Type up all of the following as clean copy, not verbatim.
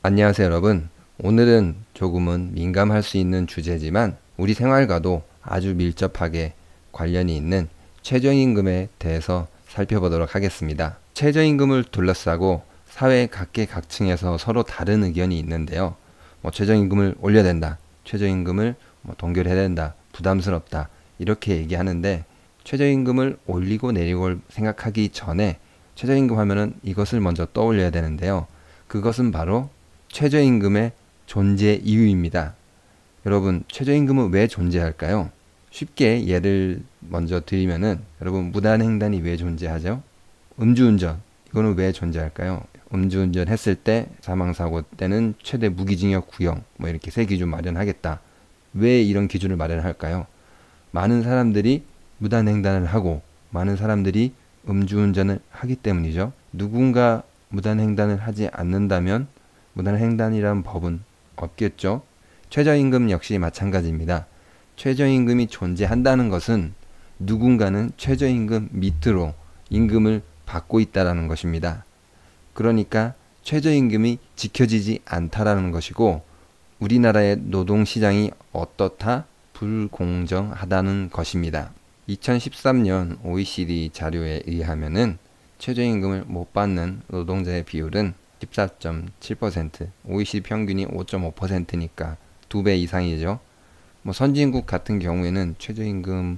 안녕하세요, 여러분. 오늘은 조금은 민감할 수 있는 주제지만 우리 생활과도 아주 밀접하게 관련이 있는 최저임금에 대해서 살펴보도록 하겠습니다. 최저임금을 둘러싸고 사회 각계각층에서 서로 다른 의견이 있는데요. 최저임금을 올려야 된다. 최저임금을 동결해야 된다. 부담스럽다. 이렇게 얘기하는데 최저임금을 올리고 내리고 생각하기 전에 최저임금 하면은 이것을 먼저 떠올려야 되는데요. 그것은 바로 최저임금의 존재 이유입니다. 여러분, 최저임금은 왜 존재할까요? 쉽게 예를 먼저 드리면은, 여러분, 무단횡단이 왜 존재하죠? 음주운전, 이거는 왜 존재할까요? 음주운전 했을 때 사망사고 때는 최대 무기징역 구형, 이렇게 세 기준 마련하겠다. 왜 이런 기준을 마련할까요? 많은 사람들이 무단횡단을 하고 많은 사람들이 음주운전을 하기 때문이죠. 누군가 무단횡단을 하지 않는다면 무단횡단이란 법은 없겠죠. 최저임금 역시 마찬가지입니다. 최저임금이 존재한다는 것은 누군가는 최저임금 밑으로 임금을 받고 있다는 것입니다. 그러니까 최저임금이 지켜지지 않다라는 것이고 우리나라의 노동시장이 어떻다? 불공정하다는 것입니다. 2013년 OECD 자료에 의하면은 최저임금을 못 받는 노동자의 비율은 14.7%, OECD 평균이 5.5%니까 2배 이상이죠. 선진국 같은 경우에는 최저임금을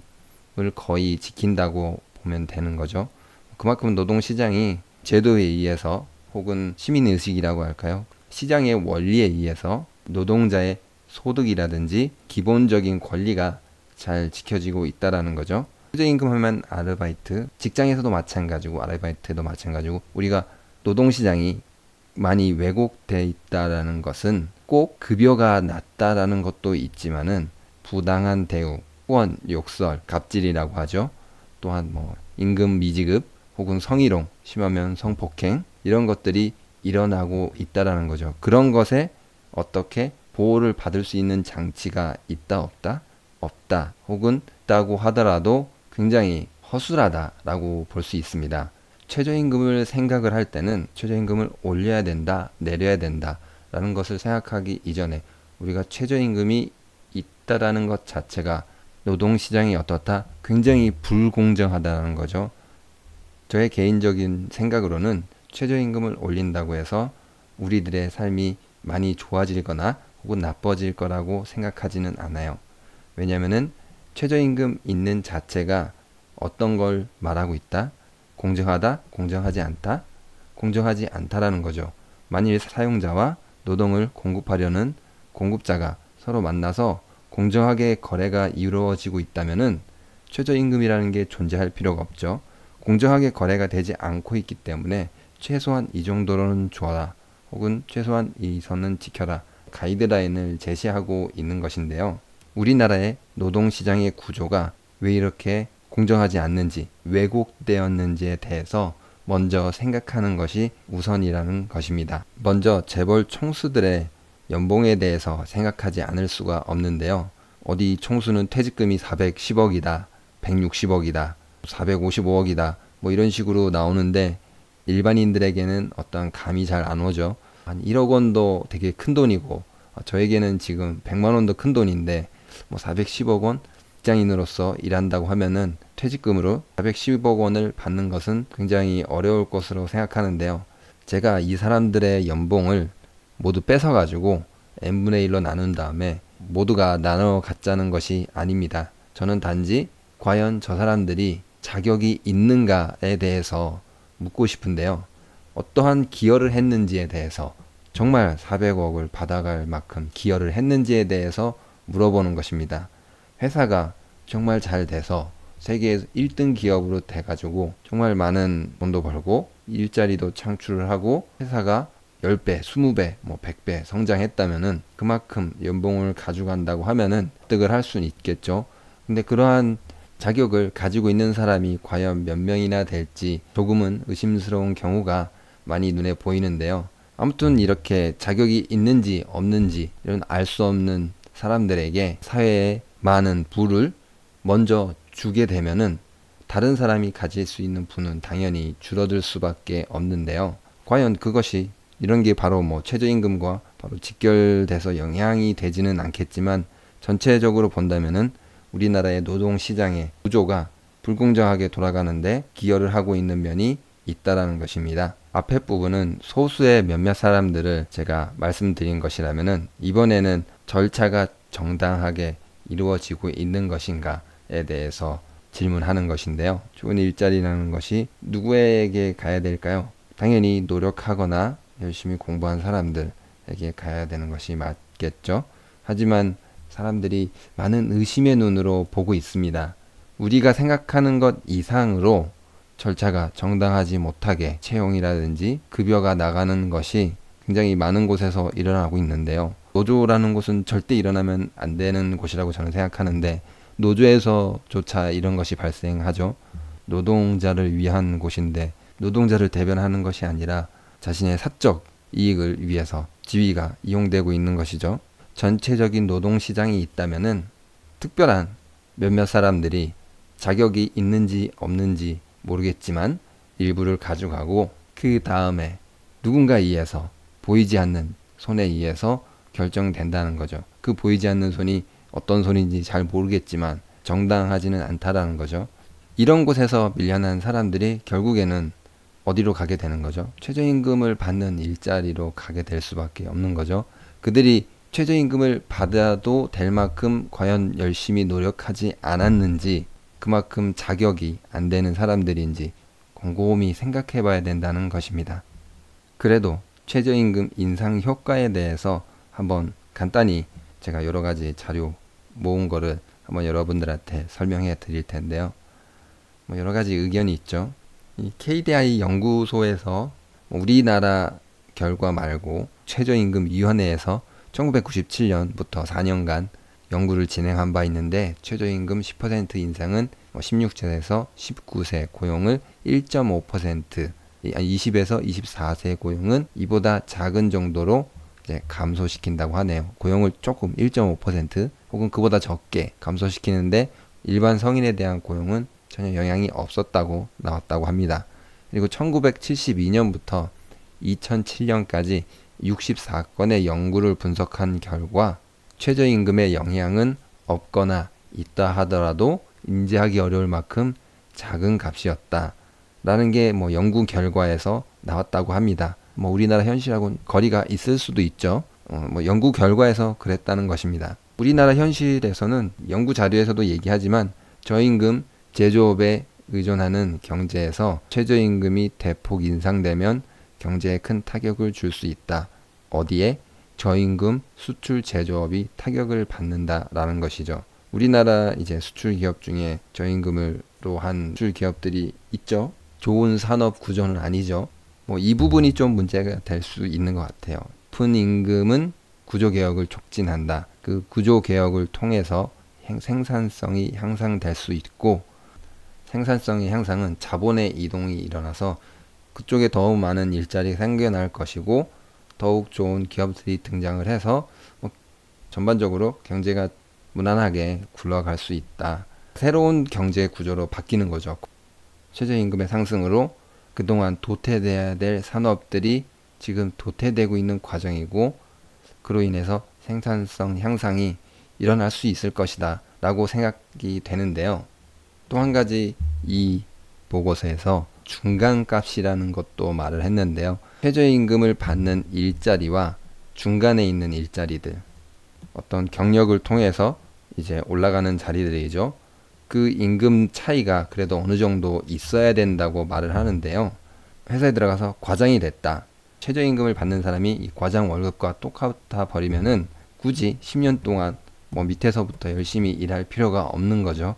거의 지킨다고 보면 되는 거죠. 그만큼 노동시장이 제도에 의해서 혹은 시민의식이라고 할까요? 시장의 원리에 의해서 노동자의 소득이라든지 기본적인 권리가 잘 지켜지고 있다라는 거죠. 최저임금 하면 아르바이트, 직장에서도 마찬가지고 아르바이트도 마찬가지고 우리가 노동시장이 많이 왜곡돼 있다라는 것은 꼭 급여가 낮다라는 것도 있지만은 부당한 대우, 후원, 욕설, 갑질이라고 하죠. 또한 임금 미지급 혹은 성희롱, 심하면 성폭행 이런 것들이 일어나고 있다라는 거죠. 그런 것에 어떻게 보호를 받을 수 있는 장치가 있다 없다? 없다. 혹은 있다고 하더라도 굉장히 허술하다라고 볼 수 있습니다. 최저임금을 생각을 할 때는 최저임금을 올려야 된다, 내려야 된다 라는 것을 생각하기 이전에 우리가 최저임금이 있다라는 것 자체가 노동시장이 어떻다? 굉장히 불공정하다는 거죠. 저의 개인적인 생각으로는 최저임금을 올린다고 해서 우리들의 삶이 많이 좋아지거나 혹은 나빠질 거라고 생각하지는 않아요. 왜냐면은 최저임금 있는 자체가 어떤 걸 말하고 있다? 공정하다? 공정하지 않다? 공정하지 않다라는 거죠. 만일 사용자와 노동을 공급하려는 공급자가 서로 만나서 공정하게 거래가 이루어지고 있다면은 최저임금이라는 게 존재할 필요가 없죠. 공정하게 거래가 되지 않고 있기 때문에 최소한 이 정도로는 줘라. 혹은 최소한 이 선은 지켜라. 가이드라인을 제시하고 있는 것인데요. 우리나라의 노동시장의 구조가 왜 이렇게 공정하지 않는지, 왜곡되었는지에 대해서 먼저 생각하는 것이 우선이라는 것입니다. 먼저 재벌 총수들의 연봉에 대해서 생각하지 않을 수가 없는데요. 어디 총수는 퇴직금이 410억이다, 160억이다, 455억이다, 이런 식으로 나오는데 일반인들에게는 어떤 감이 잘 안 오죠. 한 1억 원도 되게 큰 돈이고 저에게는 지금 100만 원도 큰 돈인데 410억 원 직장인으로서 일한다고 하면은 퇴직금으로 410억 원을 받는 것은 굉장히 어려울 것으로 생각하는데요. 제가 이 사람들의 연봉을 모두 뺏어가지고 n분의 1로 나눈 다음에 모두가 나눠 갖자는 것이 아닙니다. 저는 단지 과연 저 사람들이 자격이 있는가에 대해서 묻고 싶은데요. 어떠한 기여를 했는지에 대해서 정말 400억을 받아갈 만큼 기여를 했는지에 대해서 물어보는 것입니다. 회사가 정말 잘 돼서 세계에서 1등 기업으로 돼가지고 정말 많은 돈도 벌고 일자리도 창출을 하고 회사가 10배, 20배, 100배 성장했다면은 그만큼 연봉을 가져간다고 하면은 납득을 할 수는 있겠죠. 근데 그러한 자격을 가지고 있는 사람이 과연 몇 명이나 될지 조금은 의심스러운 경우가 많이 눈에 보이는데요. 아무튼 이렇게 자격이 있는지 없는지 이런 알 수 없는 사람들에게 사회에 많은 부를 먼저 주게 되면은 다른 사람이 가질 수 있는 부는 당연히 줄어들 수밖에 없는데요. 과연 그것이 이런 게 바로 뭐 최저임금과 바로 직결돼서 영향이 되지는 않겠지만 전체적으로 본다면은 우리나라의 노동시장의 구조가 불공정하게 돌아가는데 기여를 하고 있는 면이 있다라는 것입니다. 앞에 부분은 소수의 몇몇 사람들을 제가 말씀드린 것이라면은 이번에는 절차가 정당하게 이루어지고 있는 것인가에 대해서 질문하는 것인데요. 좋은 일자리라는 것이 누구에게 가야 될까요? 당연히 노력하거나 열심히 공부한 사람들에게 가야 되는 것이 맞겠죠. 하지만 사람들이 많은 의심의 눈으로 보고 있습니다. 우리가 생각하는 것 이상으로 절차가 정당하지 못하게 채용이라든지 급여가 나가는 것이 굉장히 많은 곳에서 일어나고 있는데요. 노조라는 곳은 절대 일어나면 안 되는 곳이라고 저는 생각하는데 노조에서조차 이런 것이 발생하죠. 노동자를 위한 곳인데 노동자를 대변하는 것이 아니라 자신의 사적 이익을 위해서 지위가 이용되고 있는 것이죠. 전체적인 노동시장이 있다면은 특별한 몇몇 사람들이 자격이 있는지 없는지 모르겠지만 일부를 가져가고 그 다음에 누군가에 의해서 보이지 않는 손에 의해서 결정된다는 거죠. 그 보이지 않는 손이 어떤 손인지 잘 모르겠지만 정당하지는 않다라는 거죠. 이런 곳에서 밀려난 사람들이 결국에는 어디로 가게 되는 거죠? 최저임금을 받는 일자리로 가게 될 수밖에 없는 거죠. 그들이 최저임금을 받아도 될 만큼 과연 열심히 노력하지 않았는지 그만큼 자격이 안 되는 사람들인지 곰곰이 생각해 봐야 된다는 것입니다. 그래도 최저임금 인상 효과에 대해서 한번 간단히 제가 여러 가지 자료 모은 거를 한번 여러분들한테 설명해 드릴 텐데요. 여러 가지 의견이 있죠. 이 KDI 연구소에서 우리나라 결과 말고 최저임금위원회에서 1997년부터 4년간 연구를 진행한 바 있는데 최저임금 10% 인상은 16세에서 19세 고용을 1.5%, 20에서 24세 고용은 이보다 작은 정도로 이제 감소시킨다고 하네요. 고용을 조금 1.5% 혹은 그보다 적게 감소시키는데 일반 성인에 대한 고용은 전혀 영향이 없었다고 나왔다고 합니다. 그리고 1972년부터 2007년까지 64건의 연구를 분석한 결과 최저임금의 영향은 없거나 있다 하더라도 인지하기 어려울 만큼 작은 값이었다 라는 게 연구 결과에서 나왔다고 합니다. 우리나라 현실하고는 거리가 있을 수도 있죠. 연구 결과에서 그랬다는 것입니다. 우리나라 현실에서는 연구 자료에서도 얘기하지만 저임금 제조업에 의존하는 경제에서 최저임금이 대폭 인상되면 경제에 큰 타격을 줄 수 있다. 어디에? 저임금 수출 제조업이 타격을 받는다라는 것이죠. 우리나라 이제 수출 기업 중에 저임금으로 한 수출 기업들이 있죠. 좋은 산업 구조는 아니죠. 이 부분이 좀 문제가 될 수 있는 것 같아요. 높은 임금은 구조 개혁을 촉진한다. 그 구조 개혁을 통해서 생산성이 향상될 수 있고 생산성의 향상은 자본의 이동이 일어나서 그쪽에 더욱 많은 일자리가 생겨날 것이고 더욱 좋은 기업들이 등장을 해서 전반적으로 경제가 무난하게 굴러갈 수 있다. 새로운 경제 구조로 바뀌는 거죠. 최저임금의 상승으로 그동안 도태돼야 될 산업들이 지금 도태되고 있는 과정이고 그로 인해서 생산성 향상이 일어날 수 있을 것이다 라고 생각이 되는데요. 또 한 가지 이 보고서에서 중간값이라는 것도 말을 했는데요. 최저임금을 받는 일자리와 중간에 있는 일자리들, 어떤 경력을 통해서 이제 올라가는 자리들이죠. 그 임금 차이가 그래도 어느 정도 있어야 된다고 말을 하는데요. 회사에 들어가서 과장이 됐다. 최저임금을 받는 사람이 이 과장 월급과 똑같아 버리면은 굳이 10년 동안 밑에서부터 열심히 일할 필요가 없는 거죠.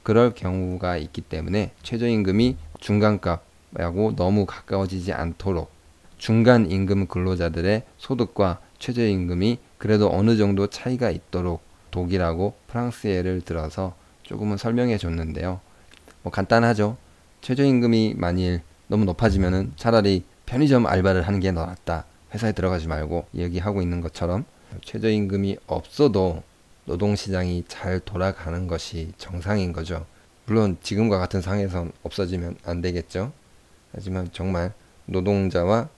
그럴 경우가 있기 때문에 최저임금이 중간값하고 너무 가까워지지 않도록 중간 임금 근로자들의 소득과 최저임금이 그래도 어느 정도 차이가 있도록 독일하고 프랑스 예를 들어서 조금은 설명해 줬는데요. 간단하죠. 최저임금이 만일 너무 높아지면은 차라리 편의점 알바를 하는 게 낫다. 회사에 들어가지 말고 얘기하고 있는 것처럼 최저임금이 없어도 노동시장이 잘 돌아가는 것이 정상인 거죠. 물론 지금과 같은 상황에선 없어지면 안 되겠죠. 하지만 정말 노동자와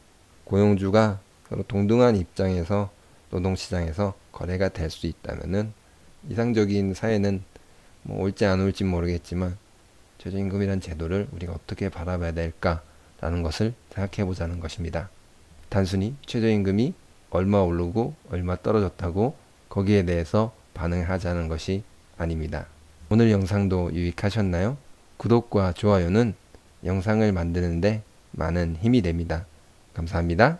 고용주가 서로 동등한 입장에서 노동시장에서 거래가 될 수 있다면은 이상적인 사회는 뭐 올지 안 올지 모르겠지만 최저임금이란 제도를 우리가 어떻게 바라봐야 될까라는 것을 생각해 보자는 것입니다. 단순히 최저임금이 얼마 오르고 얼마 떨어졌다고 거기에 대해서 반응하자는 것이 아닙니다. 오늘 영상도 유익하셨나요? 구독과 좋아요는 영상을 만드는데 많은 힘이 됩니다. 감사합니다.